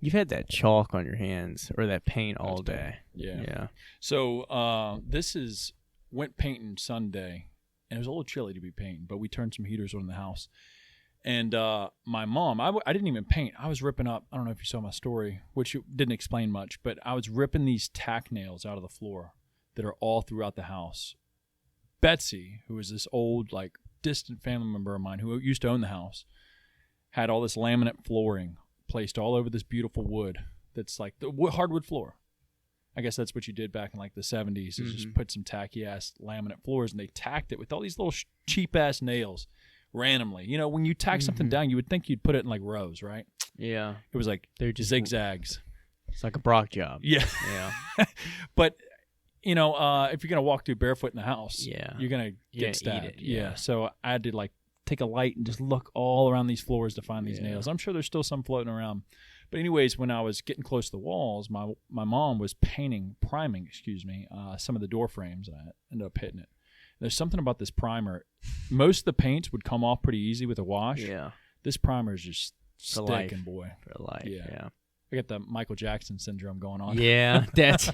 You've had that chalk on your hands or that paint all day. Yeah. So went painting Sunday, and it was a little chilly to be painting, but we turned some heaters on in the house. And my mom, I didn't even paint. I was ripping up, I don't know if you saw my story, which didn't explain much, but I was ripping these tack nails out of the floor that are all throughout the house. Betsy, who is this old, like, distant family member of mine who used to own the house, had all this laminate flooring placed all over this beautiful wood that's like the hardwood floor. I guess that's what you did back in like the 70s is just put some tacky ass laminate floors, and they tacked it with all these little cheap ass nails randomly. You know, when you tack something down, you would think you'd put it in like rows, right? Yeah. It was like they're just zigzags. It's like a Brock job. Yeah. But you know, if you're gonna walk through barefoot in the house, you're gonna get stabbed. Eat it, yeah. So I had to like take a light and just look all around these floors to find these nails. I'm sure there's still some floating around. But anyways, when I was getting close to the walls, my mom was priming, some of the door frames, and I ended up hitting it. There's something about this primer. Most of the paints would come off pretty easy with a wash. Yeah. This primer is just sticking, boy. For life, yeah. I got the Michael Jackson syndrome going on. Yeah, there's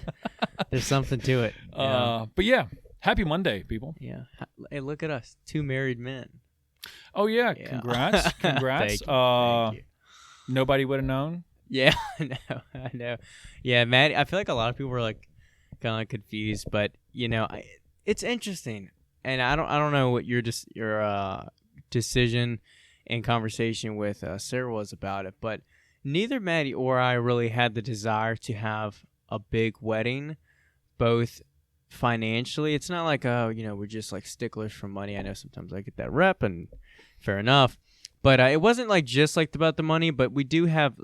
something to it. But yeah, happy Monday, people. Yeah. Hey, look at us, 2 married men. Oh, yeah. Congrats. Thank you. Nobody would have known. Yeah, I know. Yeah, Maddie, I feel like a lot of people were like kind of confused, but you know, it's interesting, and I don't know what your decision and conversation with Sarah was about it, but neither Maddie or I really had the desire to have a big wedding, both financially. It's not like we're just like sticklers for money. I know sometimes I get that rep, and fair enough. But it wasn't like just like about the money, but we do have,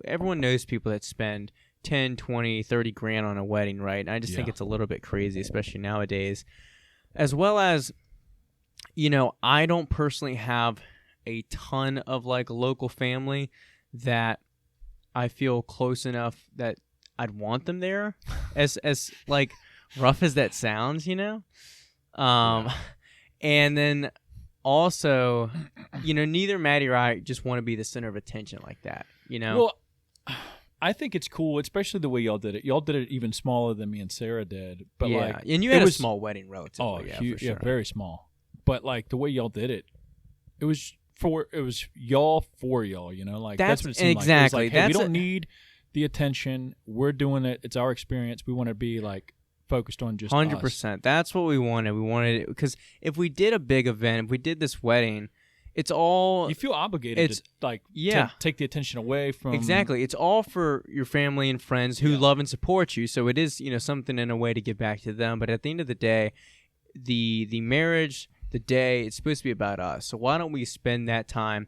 everyone knows people that spend 10, 20, 30 grand on a wedding, right? And I just think it's a little bit crazy, especially nowadays. As well as, I don't personally have a ton of like local family that I feel close enough that I'd want them there, as like rough as that sounds, And then also, neither Maddie or I just want to be the center of attention like that, Well, I think it's cool, especially the way y'all did it. Y'all did it even smaller than me and Sarah did. But and you had a small wedding relatively. Oh, for sure. Yeah, very small. But like the way y'all did it, it was y'all for y'all, Like that's what it seemed exactly. Like. It was like, hey, we don't need the attention. We're doing it. It's our experience. We want to be like focused on just 100%. That's what we wanted. We wanted it because if we did a big event, if we did this wedding, it's all you feel obligated to take the attention away from. Exactly. It's all for your family and friends who love and support you. So it is, something in a way to give back to them. But at the end of the day, the marriage, the day, it's supposed to be about us. So why don't we spend that time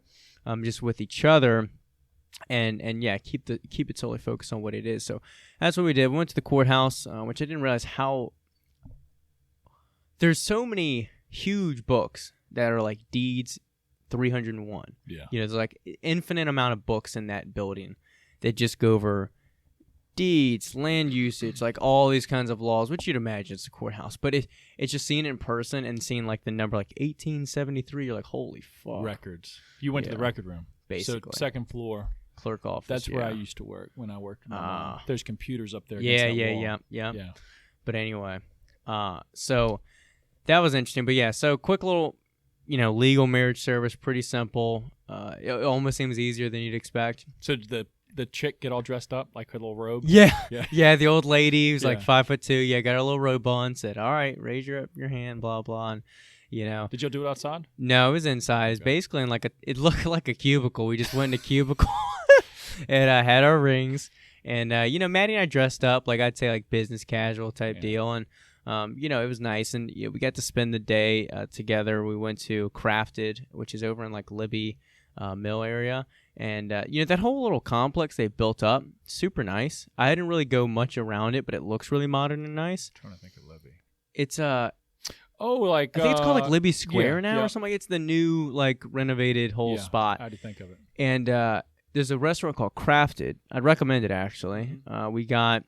just with each other? And keep it solely focused on what it is. So that's what we did. We went to the courthouse, which I didn't realize how there's so many huge books that are like deeds 301. Yeah. There's like infinite amount of books in that building that just go over deeds, land usage, like all these kinds of laws, which you'd imagine it's a courthouse. But it's just seeing it in person and seeing like the number like 1873. You're like, holy fuck. Records. You went to the record room. Basically. So second floor. Clerk office. That's where I used to work when I worked. There's computers up there. Yeah. But anyway, so that was interesting. But so quick little, legal marriage service, pretty simple. It almost seems easier than you'd expect. So did the chick get all dressed up like her little robe? Yeah. The old lady who's like 5'2". Yeah, got her little robe on. Said, "All right, raise your hand." Blah blah. And, Did y'all do it outside? No, it was inside. It's basically in it looked like a cubicle. We just went in a cubicle and had our rings. And, Maddie and I dressed up, like I'd say like business casual type deal. And, it was nice. And we got to spend the day together. We went to Crafted, which is over in like Libby Mill area. And, that whole little complex they built up, super nice. I didn't really go much around it, but it looks really modern and nice. I'm trying to think of Libby. It's I think it's called like Libby Square now or something. It's the new like renovated whole spot. I had to think of it. And there's a restaurant called Crafted. I'd recommend it actually. We got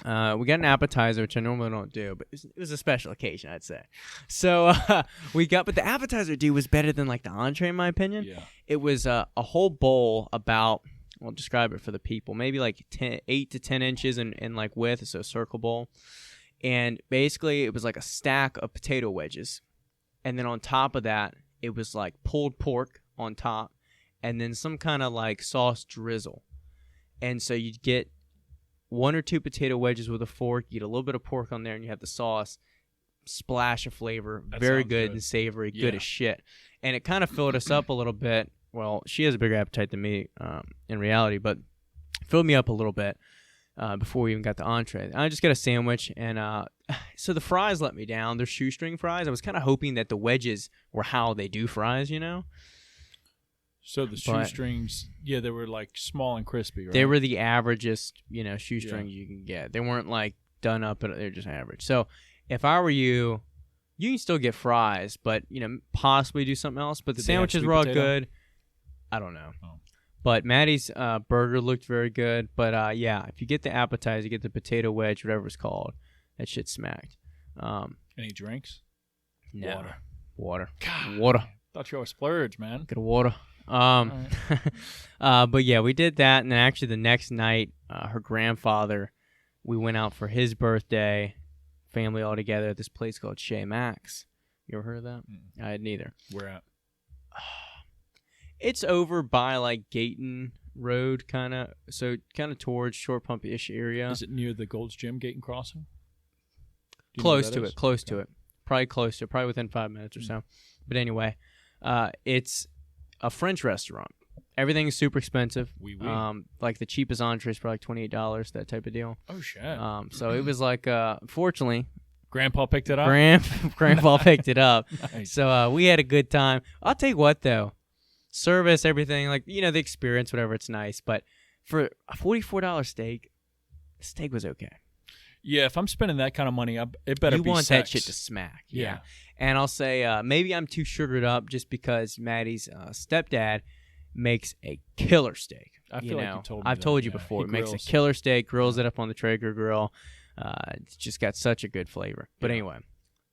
an appetizer, which I normally don't do, but it was a special occasion, I'd say. So but the appetizer, dude, was better than like the entree in my opinion. Yeah. It was a whole bowl about I'll describe it for the people. Maybe like 8 to 10 inches in like width, so a circle bowl. And basically, it was like a stack of potato wedges. And then on top of that, it was like pulled pork on top. And then some kind of like sauce drizzle. And so you'd get 1 or 2 potato wedges with a fork. You get a little bit of pork on there, and you have the sauce. Splash of flavor. Very good and savory. Good as shit. And it kind of filled us up a little bit. Well, she has a bigger appetite than me in reality, but filled me up a little bit before we even got the entree. I just got a sandwich, and so the fries let me down. They're shoestring fries. I was kind of hoping that the wedges were how they do fries, you know? So the shoestrings, they were like small and crispy, right? They were the averagest, shoestrings you can get. They weren't like done up, but they're just average. So if I were you, you can still get fries, but, possibly do something else. But the sandwiches were all good. I don't know. Oh. But Maddie's burger looked very good. But, if you get the appetizer, you get the potato wedge, whatever it's called, that shit smacked. Any drinks? No. Water. God, water. Thought you were a splurge, man. Get a water. But yeah, we did that, and then actually the next night, her grandfather, we went out for his birthday, family all together at this place called Chez Max. You ever heard of that? I had neither. Where at? It's over by like Gayton Road, kind of towards Short Pump-ish area. Is it near the Gold's Gym, Gayton Crossing? Close to it. Probably close to it. Probably within 5 minutes or so. But anyway, it's a French restaurant. Everything is super expensive. Oui. Like the cheapest entree is probably like $28, that type of deal. Oh shit. So it was like, fortunately, Grandpa picked it up. Grandpa picked it up. Nice. So we had a good time. I'll tell you what though, service, everything, like the experience, whatever, it's nice. But for a $44 steak, the steak was okay. Yeah, if I'm spending that kind of money, it better be You want sex. that shit to smack. Yeah. And I'll say maybe I'm too sugared up just because Maddie's stepdad makes a killer steak. I feel like you told me I've told you before. He makes a killer steak, grills it up on the Traeger grill. It's just got such a good flavor. But anyway,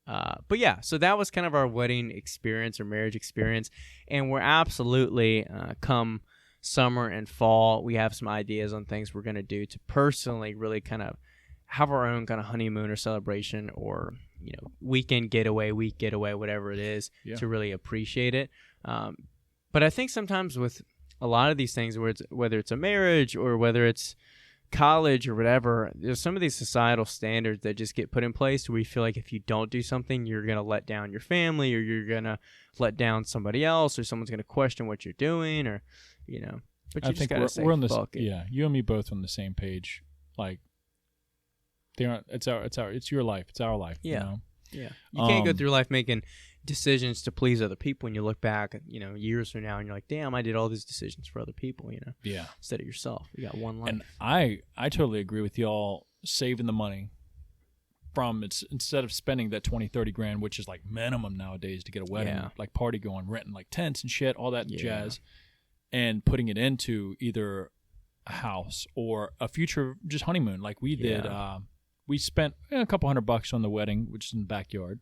but yeah, so that was kind of our wedding experience or marriage experience. And we're absolutely, come summer and fall, we have some ideas on things we're going to do to personally really kind of have our own kind of honeymoon or celebration or, weekend getaway, week getaway, whatever it is, to really appreciate it. But I think sometimes with a lot of these things, whether it's a marriage or whether it's college or whatever, there's some of these societal standards that just get put in place where you feel like if you don't do something, you're going to let down your family or you're going to let down somebody else or someone's going to question what you're doing or, But you just got to say, we're on fuck it. Yeah, you and me both on the same page. Like, it's your life. It's our life. Yeah. Yeah. You can't go through life making decisions to please other people and you look back, years from now and you're like, damn, I did all these decisions for other people, Yeah. Instead of yourself. You got one life. And I totally agree with y'all saving the money from instead of spending that 20, 30 grand, which is like minimum nowadays to get a wedding, like party going, renting like tents and shit, all that jazz, and putting it into either a house or a future just honeymoon like we did. We spent a couple $100 on the wedding, which is in the backyard.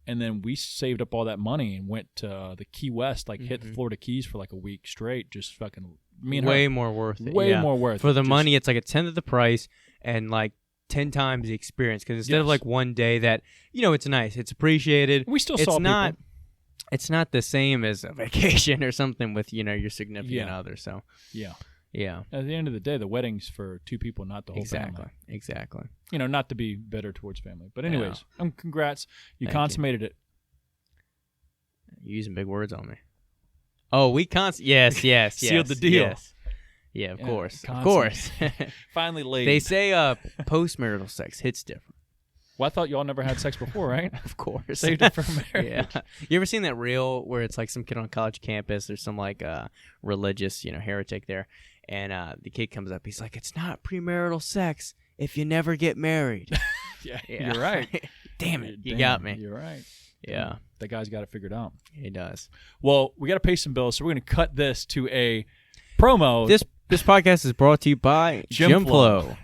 And then we saved up all that money and went to the Key West, hit the Florida Keys for like a week straight, just fucking me and way her. More worth it. Way more worth for it. The money, it's like a tenth of the price and like 10 times the experience. Because instead of like one day that, it's nice, it's appreciated. We still saw people. It's not the same as a vacation or something with, your significant other. So, yeah. At the end of the day, the wedding's for two people, not the whole family. Exactly. Not to be bitter towards family. But anyways, congrats. You consummated it. You're using big words on me. Oh, we yes. Sealed the deal. Yes. Yeah, of course. Finally laid. They say post-marital sex hits different. Well, I thought y'all never had sex before, right? Of course. Saved it for marriage. Yeah. You ever seen that reel where it's like some kid on a college campus or some like religious, heretic there, and the kid comes up, he's like, it's not premarital sex if you never get married. Yeah, you're right. Damn it, you got me. You're right. Yeah. The guy's got it figured out. He does. Well, we got to pay some bills, so we're going to cut this to a promo. This podcast is brought to you by GymFlo.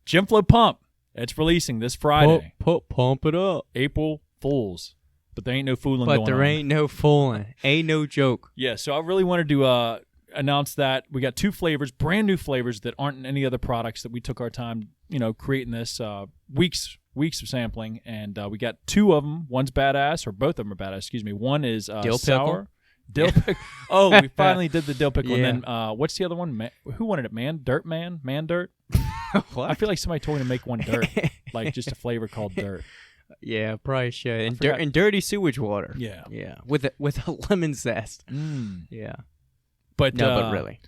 GymFlo Pump. It's releasing this Friday. Pump it up. April Fools. But there ain't no fooling going on. But there ain't no fooling. Ain't no joke. Yeah, so I really wanted to announced that we got 2 flavors, brand new flavors that aren't in any other products that we took our time, creating this weeks of sampling, and we got 2 of them. One's badass, or both of them are badass. Excuse me. One is dill sour. pickle. Dill pickle. Oh, we finally did the dill pickle. Yeah. And then what's the other one? Who wanted it? Man Dirt? What? I feel like somebody told me to make one dirt, like just a flavor called dirt. Yeah, probably should. And dirty sewage water. Yeah. Yeah. With a lemon zest. Yeah. But but really.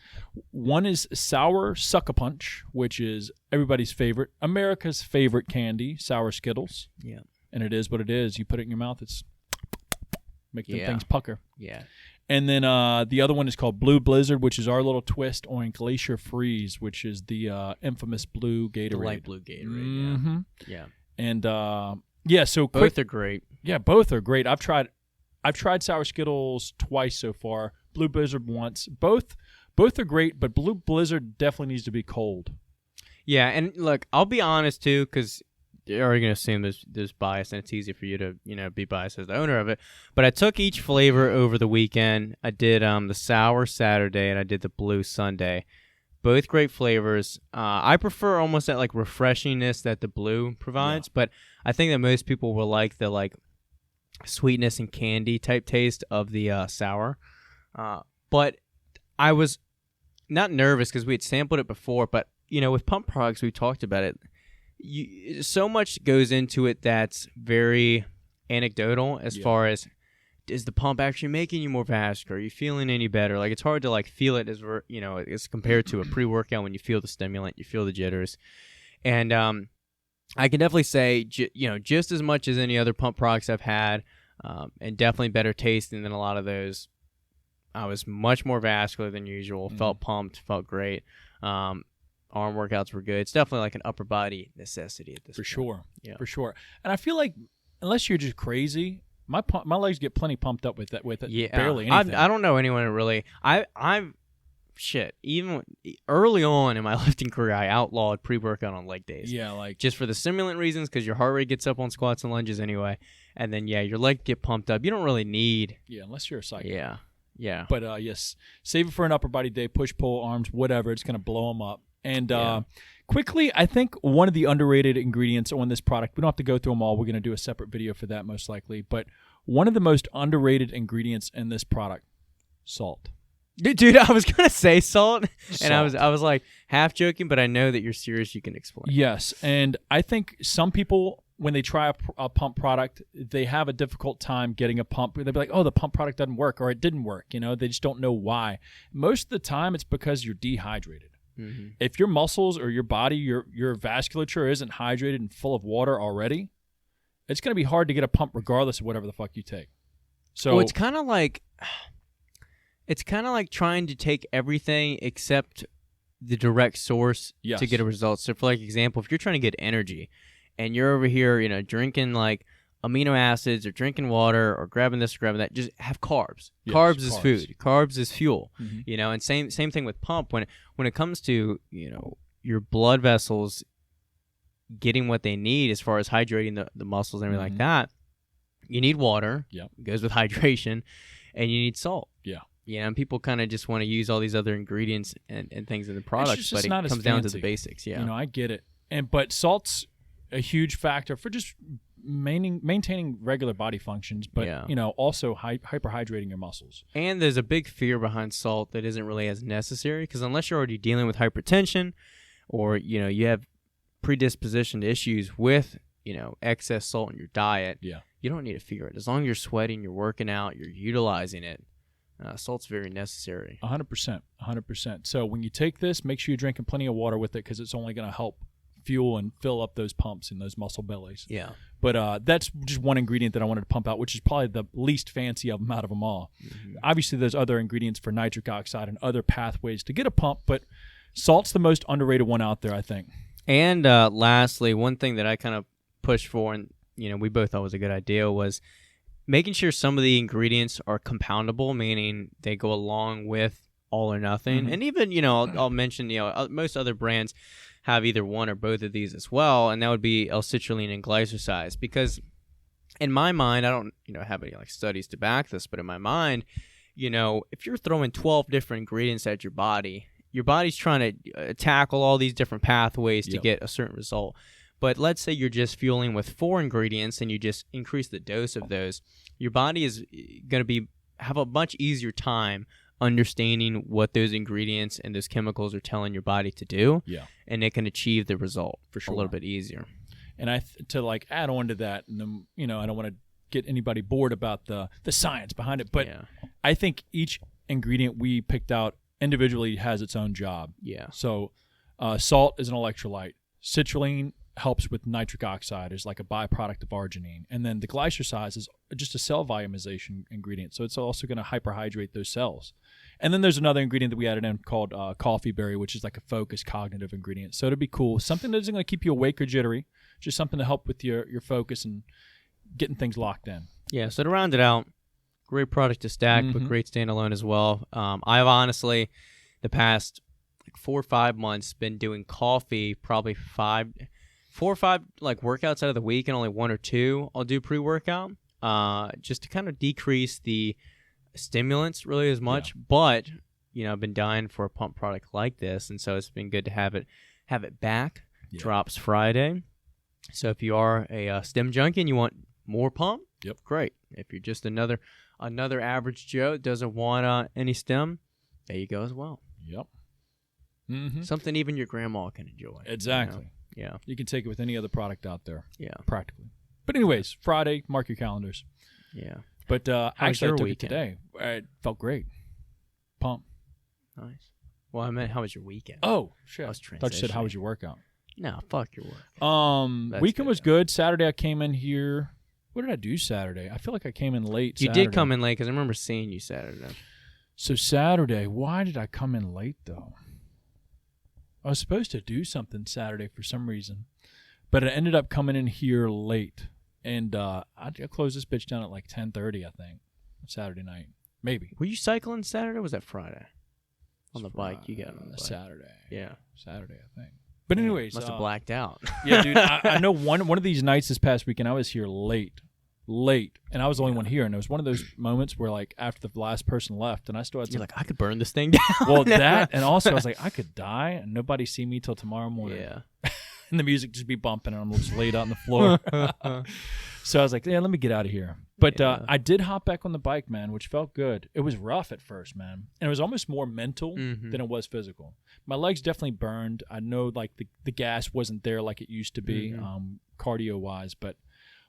One is sour Suck-a-Punch, which is everybody's favorite, America's favorite candy, sour Skittles. Yeah. And it is what it is. You put it in your mouth, it's make the things pucker. Yeah. And then the other one is called Blue Blizzard, which is our little twist on Glacier Freeze, which is the infamous blue Gatorade. The light blue Gatorade. Mm-hmm. Yeah. And so both are great. Yeah, both are great. I've tried sour Skittles twice so far. Blue Blizzard once. Both are great, but Blue Blizzard definitely needs to be cold. Yeah, and look, I'll be honest too, because you're already gonna assume there's bias, and it's easy for you to be biased as the owner of it. But I took each flavor over the weekend. I did the sour Saturday, and I did the blue Sunday. Both great flavors. I prefer almost that like refreshingness that the blue provides, but I think that most people will like the like sweetness and candy type taste of the sour. But I was not nervous because we had sampled it before, but with pump products, we talked about it. So much goes into it that's very anecdotal as far as, is the pump actually making you more vascular? Are you feeling any better? Like, it's hard to like feel it as compared to a pre-workout when you feel the stimulant, you feel the jitters. And I can definitely say, just as much as any other pump products I've had, and definitely better tasting than a lot of those. I was much more vascular than usual, felt pumped, felt great. Arm workouts were good. It's definitely like an upper body necessity at this point. Sure. Yeah. For sure. And I feel like unless you're just crazy, my legs get plenty pumped up with it. Yeah, barely anything. I don't know anyone who really. Even early on in my lifting career, I outlawed pre-workout on leg days. Yeah, like just for the stimulant reasons, because your heart rate gets up on squats and lunges anyway, and then your legs get pumped up. You don't really need. Yeah, unless you're a psycho. Yeah. But yes, save it for an upper body day, push, pull, arms, whatever. It's gonna blow them up. And quickly, I think one of the underrated ingredients on this product, we don't have to go through them all. We're going to do a separate video for that most likely. But one of the most underrated ingredients in this product, salt. Dude, I was going to say salt, and I was like half joking, but I know that you're serious. You can explain. Yes, and I think some people, when they try a pump product, they have a difficult time getting a pump. They'll be like, oh, the pump product doesn't work, or it didn't work. They just don't know why. Most of the time, it's because you're dehydrated. Mm-hmm. If your muscles or your body, your vasculature isn't hydrated and full of water already, it's going to be hard to get a pump regardless of whatever the fuck you take. So it's kind of like trying to take everything except the direct source to get a result. So for example, if you're trying to get energy and you're over here, drinking like amino acids or drinking water or grabbing this or grabbing that, just have carbs. Yes, carbs is food. Carbs is fuel. Mm-hmm. And same thing with pump. When it comes to, your blood vessels getting what they need as far as hydrating the muscles and everything like that, you need water. Yep. It goes with hydration, and you need salt. Yeah. And people kind of just want to use all these other ingredients and things in the products, but it comes down to the basics. Yeah. I get it. But salt's a huge factor for just maintaining regular body functions, but also hyperhydrating your muscles. And there's a big fear behind salt that isn't really as necessary, because unless you're already dealing with hypertension, or you have predispositioned issues with excess salt in your diet, you don't need to fear it. As long as you're sweating, you're working out, you're utilizing it, salt's very necessary. 100%. So when you take this, make sure you're drinking plenty of water with it, because it's only going to help fuel and fill up those pumps and those muscle bellies. Yeah. But that's just one ingredient that I wanted to pump out, which is probably the least fancy of them out of them all. Mm-hmm. Obviously, there's other ingredients for nitric oxide and other pathways to get a pump, but salt's the most underrated one out there, I think. And lastly, one thing that I kind of pushed for, and we both thought was a good idea, was making sure some of the ingredients are compoundable, meaning they go along with all or nothing. Mm-hmm. And even, I'll mention, most other brands have either one or both of these as well, and that would be L-citrulline and glycoside. Because in my mind, I don't have any studies to back this, but in my mind, if you're throwing 12 different ingredients at your body's trying to tackle all these different pathways to get a certain result. But let's say you're just fueling with 4 ingredients and you just increase the dose of those. Your body is going to have a much easier time understanding what those ingredients and those chemicals are telling your body to do. Yeah. And it can achieve the result for sure a little bit easier. And to add on to that, and then, I don't want to get anybody bored about the science behind it, but I think each ingredient we picked out individually has its own job. Yeah. So salt is an electrolyte. Citrulline helps with nitric oxide, is like a byproduct of arginine. And then the glycoside is just a cell volumization ingredient. So it's also going to hyperhydrate those cells. And then there's another ingredient that we added in called coffee berry, which is like a focused cognitive ingredient. So it'd be cool. Something that isn't going to keep you awake or jittery, just something to help with your focus and getting things locked in. Yeah, so to round it out, great product to stack, but great standalone as well. I've honestly, the past 4 or 5 months, been doing coffee probably 4 or 5 workouts out of the week, and only 1 or 2 I'll do pre-workout, just to kind of decrease the stimulants really as much. But I've been dying for a pump product like this, and so it's been good to have it back. Drops Friday, so if you are a stim junkie and you want more pump, great. If you're just another average Joe that doesn't want any stim, there you go as well. Something even your grandma can enjoy. Exactly. Yeah. You can take it with any other product out there. Yeah. Practically. But anyways, Friday, mark your calendars. Yeah. But actually, I took it today. It felt great. Pump. Nice. Well, I meant, how was your weekend? Oh, shit. I thought you said, how was your workout? No, fuck your work. Weekend was good. Saturday, I came in here. What did I do Saturday? I feel like I came in late You Saturday. did come in late, because I remember seeing you Saturday. So Saturday, why did I come in late, though? I was supposed to do something Saturday for some reason, but I ended up coming in here late, and I closed this bitch down at like 10:30, I think, Saturday night, maybe. Were you cycling Saturday, or was that Friday? On the bike, you got on the bike. Saturday. Yeah. Saturday, I think. But anyways. Must have blacked out. Yeah, dude, I know one of these nights this past weekend, I was here late, and I was the only one here, and it was one of those moments where, like, after the last person left, and I still had You're like, I could burn this thing down. Well, that, and also I was like, I could die and nobody see me till tomorrow morning. Yeah. And the music just be bumping, and I'm just laid out on the floor. So I was like, yeah, let me get out of here. But I did hop back on the bike, man, which felt good. It was rough at first, man. And it was almost more mental than it was physical. My legs definitely burned. I know, like, the gas wasn't there like it used to be, cardio-wise. But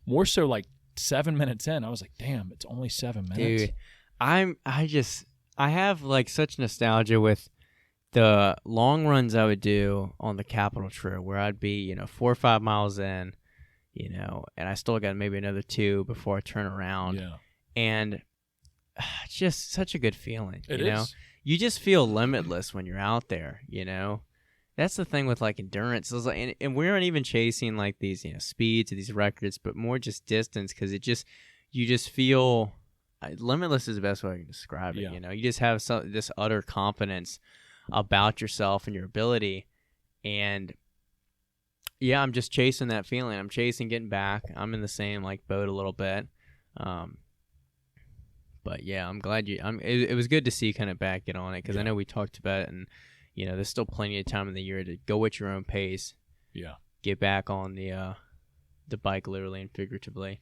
more so, like, 7 minutes in, I was like, damn, it's only 7 minutes. Dude, I have, like, such nostalgia with the long runs I would do on the Capitol Trail, where I'd be, 4 or 5 miles in, and I still got maybe another 2 before I turn around. Yeah. And it's just such a good feeling. It is. You just feel limitless when you're out there, That's the thing with, like, endurance. It was like, and we aren't even chasing, like, these, speeds or these records, but more just distance, because you just feel limitless is the best way I can describe it. You just have this utter confidence about yourself and your ability, and I'm just chasing that feeling. I'm chasing getting back. I'm in the same, like, boat a little bit, but yeah, I'm glad it was good to see you kind of back get on it, because I know we talked about it, and there's still plenty of time in the year to go at your own pace. Yeah, get back on the bike, literally and figuratively.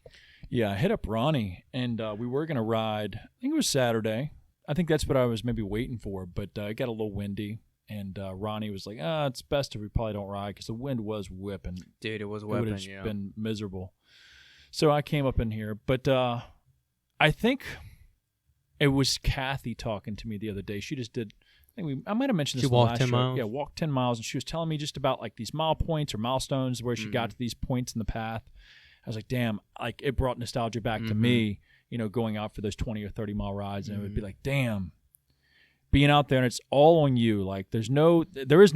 Yeah, I hit up Ronnie, and we were gonna ride. I think it was Saturday. I think that's what I was maybe waiting for, but it got a little windy, and Ronnie was like, it's best if we probably don't ride, because the wind was whipping. Dude, it was whipping, It would have been miserable. So I came up in here, but I think it was Kathy talking to me the other day. She just did, I might have mentioned this in the last show. Miles? Yeah, walked 10 miles, and she was telling me just about, like, these mile points or milestones where she got to these points in the path. I was like, damn, like, it brought nostalgia back to me, going out for those 20 or 30 mile rides, and it would be like, damn, being out there, and it's all on you. Like, there is no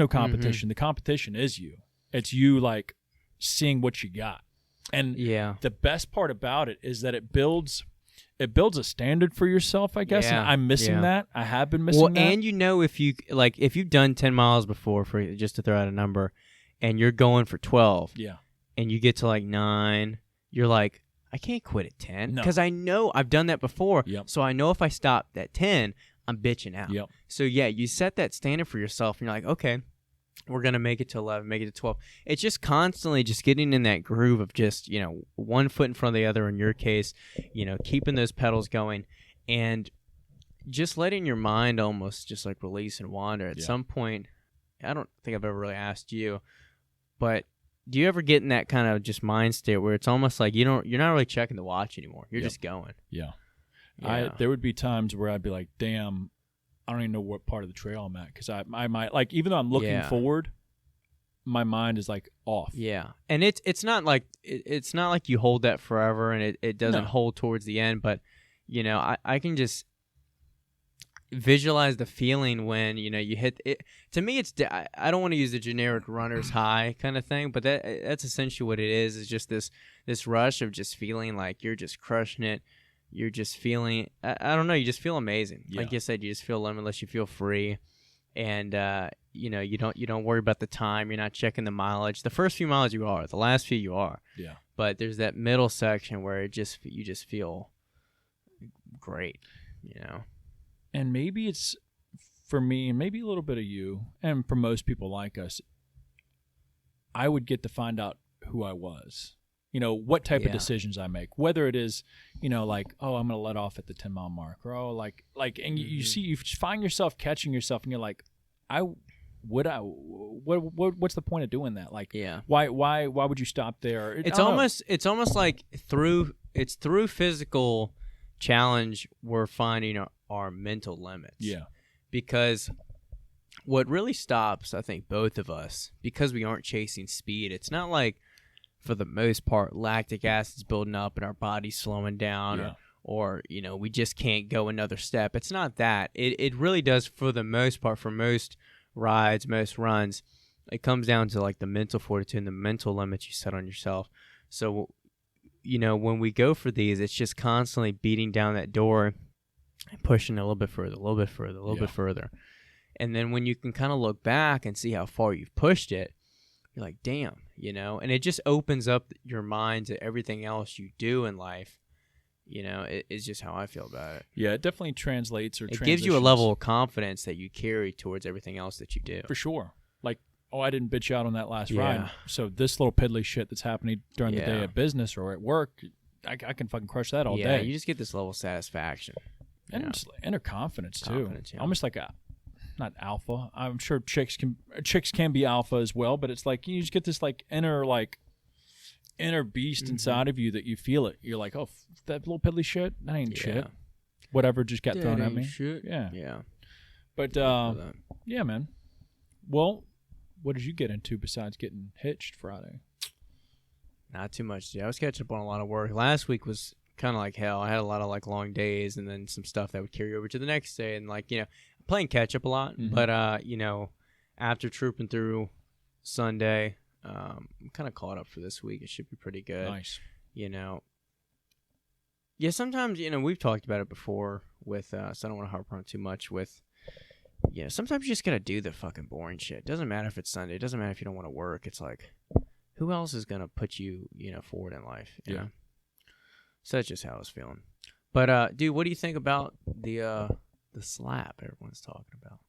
competition. The competition is you. It's you, like, seeing what you got. And the best part about it is that it builds a standard for yourself, I guess. And I'm missing that. I have been missing that. And if you've done 10 miles before, for just to throw out a number, and you're going for 12, and you get to, like, 9, you're like, I can't quit at 10 No. because I know I've done that before. Yep. So I know if I stop at 10, I'm bitching out. Yep. So yeah, you set that standard for yourself, and you're like, okay, we're gonna make it to 11, make it to 12. It's just constantly just getting in that groove of just, you know, one foot in front of the other. In your case, you know, keeping those pedals going, and just letting your mind almost just like release and wander. At some point, I don't think I've ever really asked you, but do you ever get in that kind of just mind state where it's almost like you're not really checking the watch anymore? You're just going. Yeah. Yeah. There would be times where I'd be like, damn, I don't even know what part of the trail I'm at, because I might, like, even though I'm looking forward, my mind is like off. Yeah, and it's not like it's not like you hold that forever and it doesn't hold towards the end, but you know, I can just visualize the feeling when, you know, you hit it. To me, it's I don't want to use the generic runner's high kind of thing, but that's essentially what it is just this rush of just feeling like you're just crushing it. You're just feeling, I don't know, you just feel amazing. Like you said, you just feel limitless, you feel free, and you know, you don't worry about the time. You're not checking the mileage. The first few miles you are, the last few you are. Yeah. But there's that middle section where you just feel great, you know. And maybe it's for me, and maybe a little bit of you, and for most people like us, I would get to find out who I was. You know, what type of decisions I make, whether it is, you know, like, oh, I'm going to let off at the 10-mile mark, or, oh, like, and you see, you find yourself catching yourself, and you're like, what's the point of doing that? Like, why would you stop there? It's almost like through physical challenge, we're finding our mental limits. Yeah. Because what really stops, I think, both of us, because we aren't chasing speed, it's not like, for the most part, lactic acid's building up and our body's slowing down, or you know, we just can't go another step. It's not that. It really does, for the most part, for most rides, most runs, it comes down to like the mental fortitude and the mental limits you set on yourself. So, you know, when we go for these, it's just constantly beating down that door and pushing a little bit further, a little bit further, a little bit further. And then when you can kind of look back and see how far you've pushed it, you're like, damn, you know, and it just opens up your mind to everything else you do in life. You know, it's just how I feel about it. Yeah, it definitely translates or it gives you a level of confidence that you carry towards everything else that you do. For sure. Like, oh, I didn't bitch out on that last ride. So this little piddly shit that's happening during the day at business or at work, I can fucking crush that all day. You just get this level of satisfaction. And inner confidence, too. Almost like not alpha. I'm sure chicks can be alpha as well, but it's like you just get this like inner beast inside of you that you feel it. You're like, oh, that little piddly shit, that ain't shit. Whatever just got thrown at me. Shit. Yeah. Yeah. But yeah, man. Well, what did you get into besides getting hitched Friday? Not too much. Yeah, I was catching up on a lot of work. Last week was kind of like hell. I had a lot of like long days and then some stuff that would carry over to the next day, and like, you know, playing catch up a lot, but you know, after trooping through Sunday, I'm kind of caught up for this week. It should be pretty good. Nice. You know, yeah, sometimes, you know, we've talked about it before with, so I don't want to harp on it too much with, you know, sometimes you just got to do the fucking boring shit. It doesn't matter if it's Sunday. It doesn't matter if you don't want to work. It's like, who else is going to put you, you know, forward in life? You know? So that's just how I was feeling. But, dude, what do you think about the slap everyone's talking about?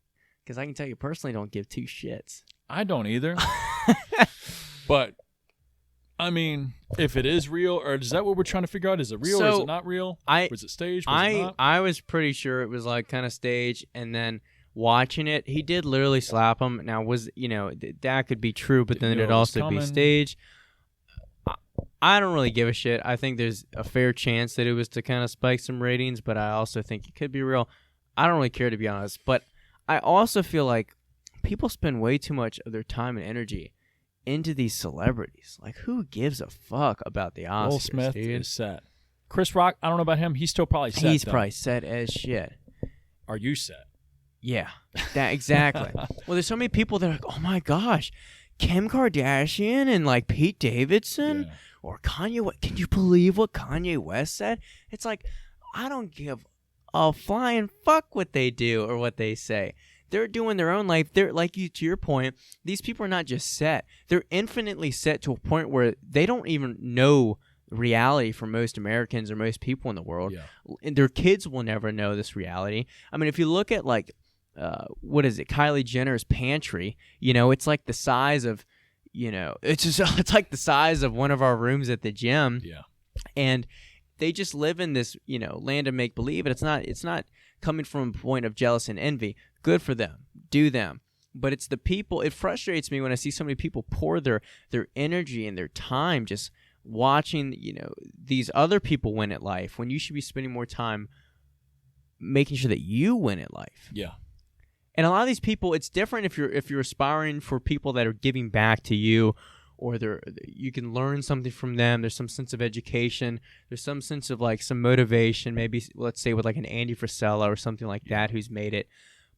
Because I can tell you personally, don't give two shits. I don't either. But, I mean, if it is real, or is that what we're trying to figure out? Is it real or is it not real? Was it staged? Was it not? I was pretty sure it was like kind of staged, and then watching it, he did literally slap him. Now, you know, that could be true, but then it'd also be staged. I don't really give a shit. I think there's a fair chance that it was to kind of spike some ratings, but I also think it could be real. I don't really care, to be honest. But I also feel like people spend way too much of their time and energy into these celebrities. Like, who gives a fuck about the Oscars, Will Smith dude? Is set. Chris Rock, I don't know about him. He's still probably set. He's probably set as shit. Are you set? Yeah, that exactly. Well, there's so many people that are like, oh my gosh, Kim Kardashian and like Pete Davidson or Kanye. What? Can you believe what Kanye West said? It's like, I don't give a flying fuck what they do or what they say. They're doing their own life. They're like, you, to your point, these people are not just set. They're infinitely set to a point where they don't even know reality for most Americans or most people in the world. Yeah. And their kids will never know this reality. I mean, if you look at like, what is it, Kylie Jenner's pantry, it's like the size of, it's like the size of one of our rooms at the gym. Yeah. And they just live in this, land of make-believe. And it's not coming from a point of jealousy and envy. Good for them. Do them. But it's the people. It frustrates me when I see so many people pour their energy and their time just watching, these other people win at life when you should be spending more time making sure that you win at life. Yeah. And a lot of these people, it's different if you're aspiring for people that are giving back to you, or you can learn something from them. There's some sense of education. There's some sense of like some motivation. Maybe let's say with like an Andy Frisella or something like that who's made it.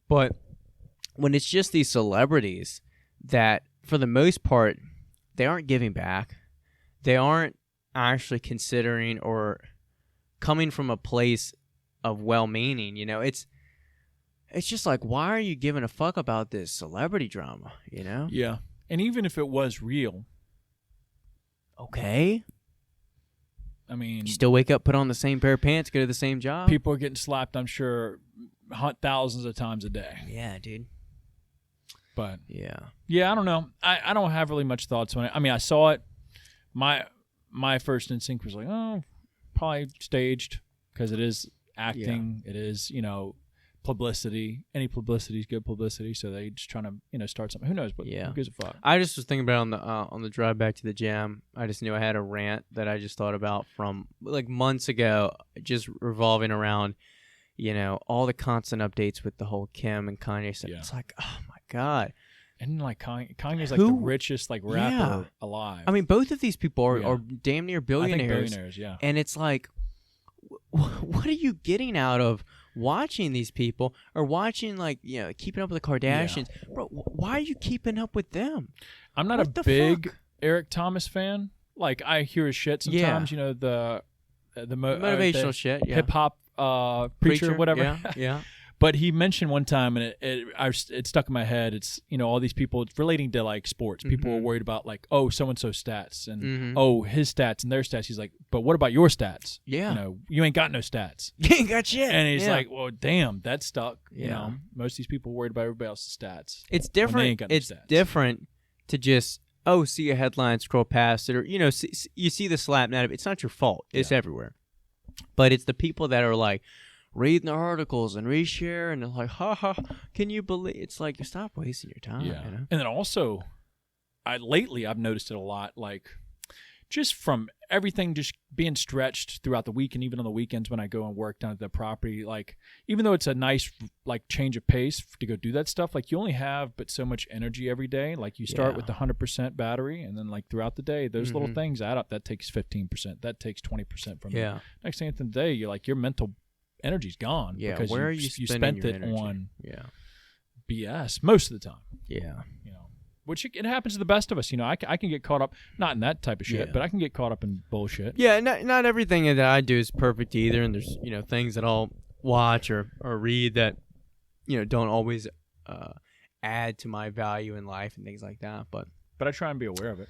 But when it's just these celebrities that, for the most part, they aren't giving back. They aren't actually considering or coming from a place of well-meaning. It's just like, why are you giving a fuck about this celebrity drama, Yeah. And even if it was real. Okay. I mean. You still wake up, put on the same pair of pants, go to the same job. People are getting slapped, I'm sure, thousands of times a day. Yeah, dude. But. Yeah, I don't know. I don't have really much thoughts on it. I mean, I saw it. My first instinct was like, oh, probably staged, because it is acting. Yeah. It is, publicity. Any publicity is good publicity, so they just trying to start something. Who knows? But who gives a fuck? I just was thinking about on the drive back to the gym. I just knew I had a rant that I just thought about from like months ago, just revolving around all the constant updates with the whole Kim and Kanye stuff. It's like, oh my god. And like Kanye's like the richest like rapper alive. I mean, both of these people are damn near billionaires. I think billionaires, yeah. And it's like, what are you getting out of watching these people, or watching like keeping up with the Kardashians? Bro, why are you keeping up with them? I'm not a big Eric Thomas fan. Like, I hear his shit sometimes. The motivational shit, hip hop preacher, whatever. Yeah. But he mentioned one time, and it stuck in my head. It's all these people, it's relating to like sports. People are worried about like, oh, so and so stats, and oh, his stats and their stats. He's like, but what about your stats? Yeah, you ain't got no stats. You ain't got shit. And he's like, well, damn, that stuck. Most of these people are worried about everybody else's stats. It's different. They ain't got no it's stats. Different to just see a headline, scroll past it, or you see the slap. It's not your fault. It's everywhere. But it's the people that are like reading the articles and reshare, and they're like, ha, can you believe? It's like, stop wasting your time. Yeah. And then also, lately I've noticed it a lot, like just from everything just being stretched throughout the week, and even on the weekends when I go and work down at the property, like even though it's a nice like change of pace to go do that stuff, like you only have but so much energy every day. Like you start with the 100% battery, and then like throughout the day, those little things add up. That takes 15%. That takes 20% from you. Next thing at the end of the day, you're like, your mental energy's gone because where you spent it energy? On BS most of the time. Yeah. Which it happens to the best of us. I can get caught up, not in that type of shit, but I can get caught up in bullshit. Yeah, not everything that I do is perfect either, and there's things that I'll watch or read that don't always add to my value in life and things like that. But I try and be aware of it.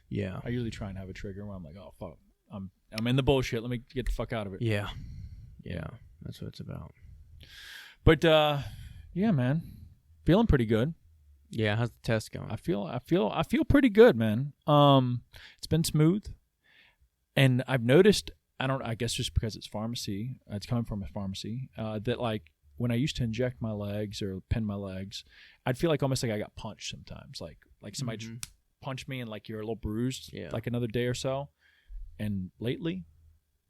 Yeah. I usually try and have a trigger where I'm like, oh fuck, I'm in the bullshit. Let me get the fuck out of it. Yeah. Yeah, that's what it's about. But yeah, man, feeling pretty good. Yeah, how's the test going? I feel pretty good, man. It's been smooth, and I've noticed. I guess just because it's pharmacy, it's coming from a pharmacy. That like when I used to inject my legs or pin my legs, I'd feel like almost like I got punched sometimes. Like somebody just punched me and like you're a little bruised. Yeah. Like another day or so. And lately,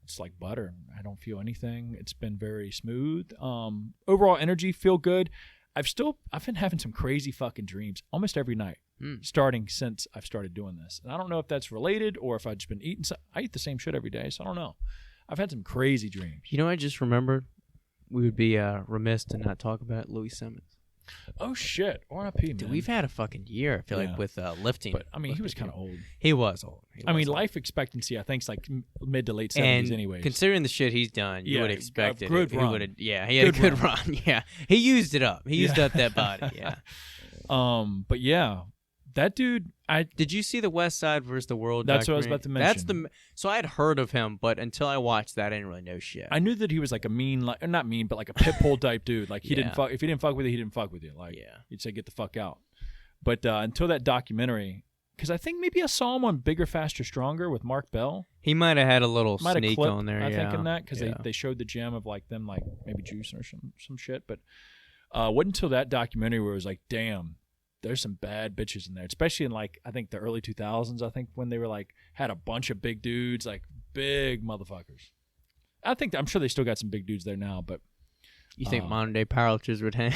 it's like butter. I don't feel anything. It's been very smooth. Overall energy, feel good. I've been having some crazy fucking dreams almost every night, starting since I've started doing this. And I don't know if that's related or if I've just been eating. I eat the same shit every day, so I don't know. I've had some crazy dreams. I just remembered we would be remiss to not talk about Louis Simmons. Oh shit, R.I.P. man. Dude, we've had a fucking year. I feel like with lifting. But I mean, he was kind of old. He was old. Life expectancy I think is like mid to late 70s, anyways. Considering the shit he's done, you would expect it. Good run. He had a good run. Yeah, he used it up. He used up that body. Yeah. But yeah, That dude, Did you see the West Side versus the World? That's what I was about to mention. So I had heard of him, but until I watched that, I didn't really know shit. I knew that he was like a mean, like not mean, but like a pit bull type dude. Like he didn't fuck. If he didn't fuck with you, he didn't fuck with you. Like he'd say, "Get the fuck out." But until that documentary, because I think maybe I saw him on Bigger, Faster, Stronger with Mark Bell. He might have had a little sneak on there. I think in that because they showed the gym of like them like maybe juicing or some shit. But wasn't until that documentary where it was like, damn, there's some bad bitches in there, especially in like I think the early 2000s. I think when they were like had a bunch of big dudes, like big motherfuckers. I'm sure they still got some big dudes there now, but you think modern day powerlifters would hang?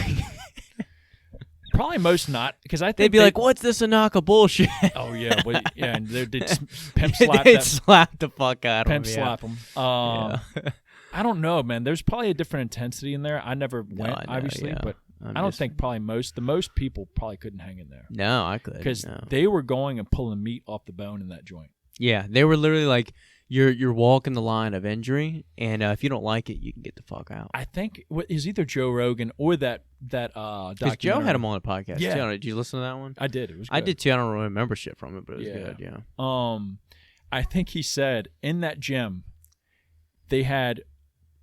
Probably most not, because I think they'd be like, "What's this Anaka bullshit?" Oh yeah, and they'd pimp slap they'd slap the fuck out of them. Pimp slap them. I don't know, man. There's probably a different intensity in there. I never went, obviously, but I don't think probably the most people probably couldn't hang in there. No, I couldn't. Because they were going and pulling meat off the bone in that joint. Yeah, they were literally like, you're walking the line of injury, and if you don't like it, you can get the fuck out. I think it was either Joe Rogan or that documentary. Because Joe had him on the podcast. Yeah. Too. Did you listen to that one? I did. It was good. I did too. I don't really remember shit from it, but it was good. Yeah. I think he said in that gym they had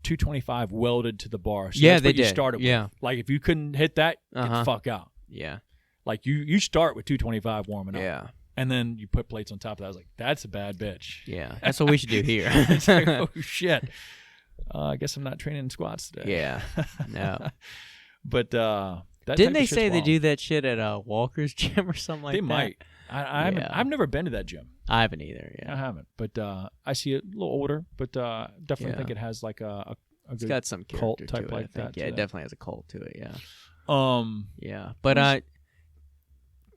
225 welded to the bar. So yeah, that's they what did. You started with. Like if you couldn't hit that, get the fuck out. Yeah. Like you start with 225 warming up. Yeah. And then you put plates on top of that. I was like, that's a bad bitch. Yeah. That's what we should do here. It's like, oh shit. I guess I'm not training squats today. Yeah. No. But didn't they say they do that shit at Walker's gym or something like that? They might. I've never been to that gym. I haven't either. Yeah. I haven't. But I see it a little older, but definitely think it has like a it's good got some cult type to it, like that. Yeah, it definitely has a cult to it. Yeah. Yeah. But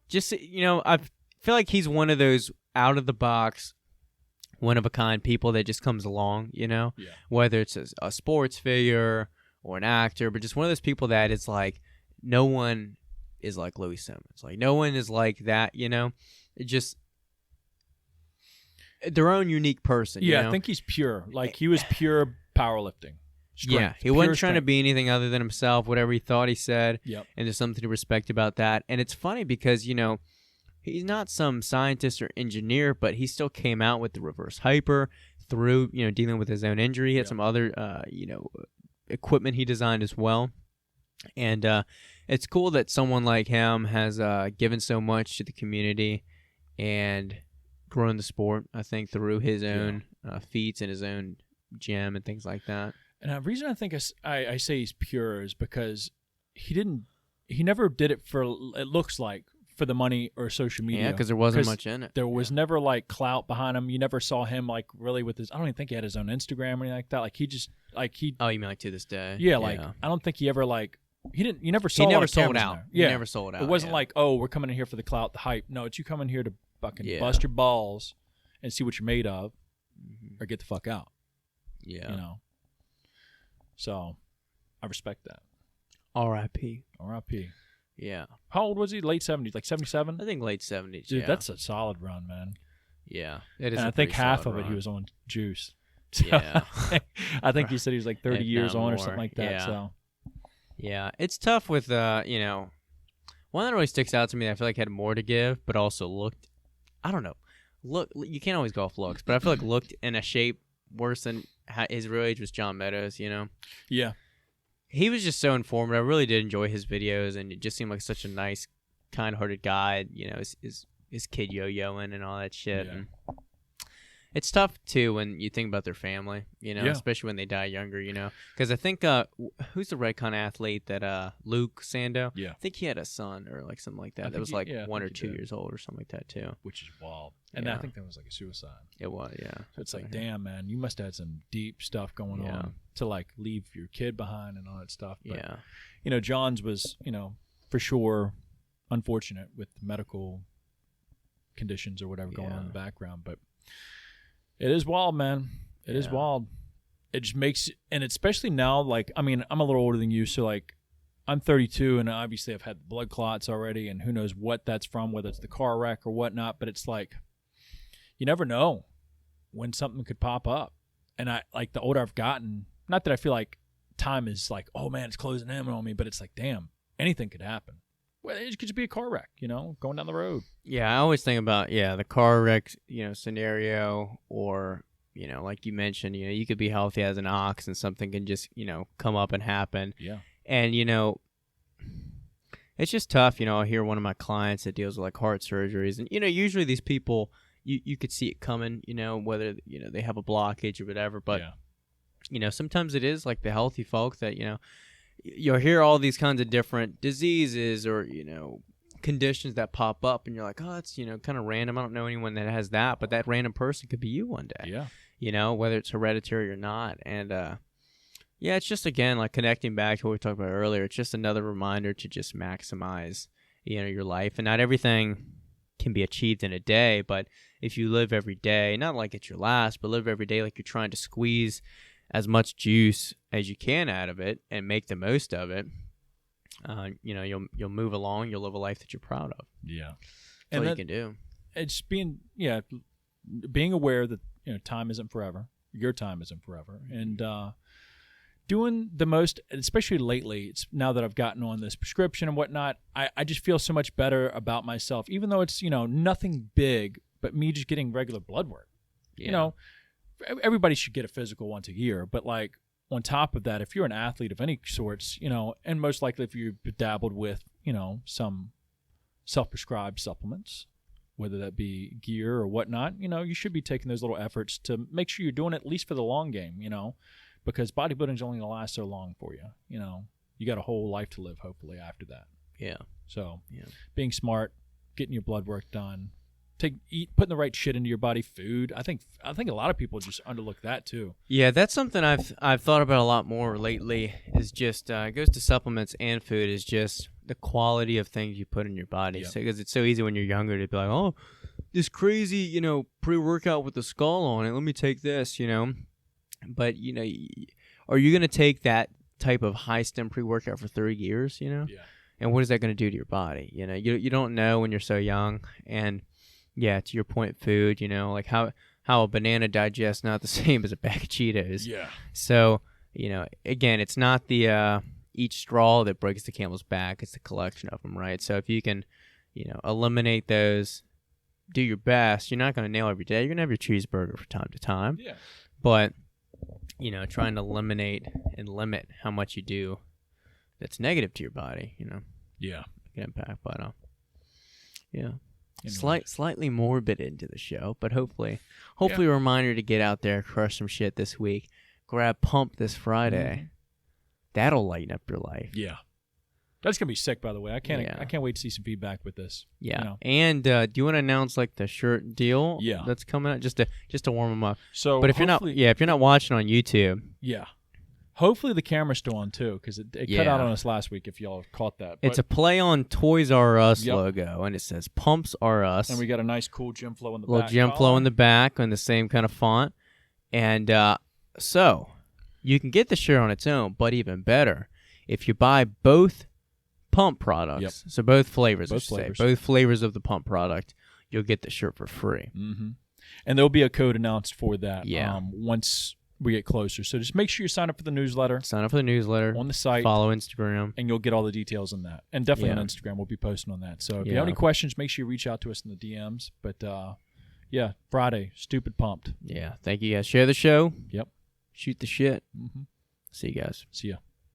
just I feel like he's one of those out of the box, one of a kind people that just comes along. Whether it's a sports figure or an actor, but just one of those people that is like no one is like Louis Simmons. Like no one is like that. It just their own unique person. Yeah, I think he's pure. Like he was pure powerlifting. Strength, he wasn't trying to be anything other than himself, whatever he thought he said. Yep. And there's something to respect about that. And it's funny because, he's not some scientist or engineer, but he still came out with the reverse hyper through, dealing with his own injury. He had some other, equipment he designed as well. And it's cool that someone like him has given so much to the community and grown the sport, I think, through his own feats and his own gym and things like that. And the reason I think I say he's pure is because he never did it for, it looks like, for the money or social media. Yeah, because there wasn't much in it. There was never like clout behind him. You never saw him like really with his, I don't even think he had his own Instagram or anything like that. Like he just, like he. Oh, you mean like to this day? Yeah, like I don't think he ever like, you never saw He never sold out. Yeah. He never sold out. It wasn't like, oh, we're coming in here for the clout, the hype. No, it's you coming here to fucking bust your balls and see what you're made of or get the fuck out. Yeah. So, I respect that. R.I.P. R.I.P. Yeah. How old was he? Late 70s, like 77? I think late 70s. Dude, that's a solid run, man. Yeah, it is. And I think half of it he was on juice. So yeah. I think he said he was like 30 years on or something like that. Yeah. So. Yeah, it's tough with one that really sticks out to me that I feel like had more to give, but also looked. I don't know. Look, you can't always go off looks, but I feel like looked in a shape worse than his real age was John Meadows, Yeah. He was just so informative. I really did enjoy his videos, and it just seemed like such a nice, kind-hearted guy, his kid yo-yoing and all that shit. Yeah. And it's tough, too, when you think about their family, Yeah. especially when they die younger, Because I think, who's the Redcon athlete that, Luke Sando? Yeah. I think he had a son or, like, something like that. That was, like, 1 or 2 years old or something like that, too. Which is wild. And I think that was, like, a suicide. It was, yeah. So it's like, damn, man, you must have had some deep stuff going on to, like, leave your kid behind and all that stuff. But, John's was, for sure unfortunate with medical conditions or whatever going on in the background. But it is wild, man. It is wild. It just makes, and especially now, like, I mean, I'm a little older than you, so, like, I'm 32, and obviously I've had blood clots already, and who knows what that's from, whether it's the car wreck or whatnot, but it's like, you never know when something could pop up. And I, like, the older I've gotten, not that I feel like time is like, oh, man, it's closing in on me, but it's like, damn, anything could happen. Well, it could just be a car wreck, going down the road. Yeah, I always think about the car wreck, scenario, or like you mentioned, you could be healthy as an ox and something can just come up and happen. Yeah. And it's just tough. I hear one of my clients that deals with like heart surgeries, and usually these people you could see it coming. Whether they have a blockage or whatever, but sometimes it is like the healthy folk that you'll hear all these kinds of different diseases or conditions that pop up, and you're like, oh, it's kind of random. I don't know anyone that has that, but that random person could be you one day. Yeah. Whether it's hereditary or not. And it's just, again, like connecting back to what we talked about earlier. It's just another reminder to just maximize your life, and not everything can be achieved in a day, but if you live every day, not like it's your last, but live every day like you're trying to squeeze as much juice as you can out of it and make the most of it, you'll move along. You'll live a life that you're proud of. Yeah, That's all you can do. It's being aware that time isn't forever. Your time isn't forever, and doing the most, especially lately. It's now that I've gotten on this prescription and whatnot. I just feel so much better about myself, even though it's nothing big, but me just getting regular blood work. Yeah. Everybody should get a physical once a year, but like on top of that, if you're an athlete of any sorts, and most likely if you've dabbled with, some self-prescribed supplements, whether that be gear or whatnot, you should be taking those little efforts to make sure you're doing it at least for the long game, because bodybuilding's only going to last so long for you. You got a whole life to live, hopefully, after that. Yeah. So being smart, getting your blood work done, putting the right shit into your body, food. I think a lot of people just underlook that too. Yeah, that's something I've thought about a lot more lately. Is just it goes to supplements and food. Is just the quality of things you put in your body. Yep. Because it's so easy when you're younger to be like, oh, this crazy pre-workout with the skull on it. Let me take this. But are you gonna take that type of high stem pre-workout for 3 years? Yeah. And what is that gonna do to your body? You don't know when you're so young. And yeah, to your point, food, like how a banana digests not the same as a bag of Cheetos. Yeah. So, again, it's not the each straw that breaks the camel's back. It's the collection of them, right? So if you can, eliminate those, do your best. You're not going to nail every day. You're going to have your cheeseburger from time to time. Yeah. But, trying to eliminate and limit how much you do that's negative to your body, Yeah. can impact. But, yeah. Anyway. Slightly morbid into the show, but hopefully a reminder to get out there, crush some shit this week. Grab Pump this Friday. Mm-hmm. That'll lighten up your life. Yeah. That's gonna be sick, by the way. I can't wait to see some feedback with this. Yeah. And do you want to announce like the shirt deal? Yeah. That's coming out just to warm them up. So, but if you're not watching on YouTube, hopefully the camera's still on too, because it cut out on us last week. If y'all caught that, it's a play on Toys R Us logo, and it says Pumps R Us, and we got a nice cool GymFlo in the back. Little GymFlo in the back on the same kind of font, and so you can get the shirt on its own, but even better if you buy both Pump products. So both flavors, both flavors of the Pump product, you'll get the shirt for free. Mm-hmm. And there'll be a code announced for that. Yeah. Once we get closer. So just make sure you sign up for the newsletter. Sign up for the newsletter on the site. Follow Instagram. And you'll get all the details on that. And definitely on Instagram. We'll be posting on that. So if you have any questions, make sure you reach out to us in the DMs. But Friday, stupid pumped. Yeah. Thank you guys. Share the show. Yep. Shoot the shit. Mm-hmm. See you guys. See ya.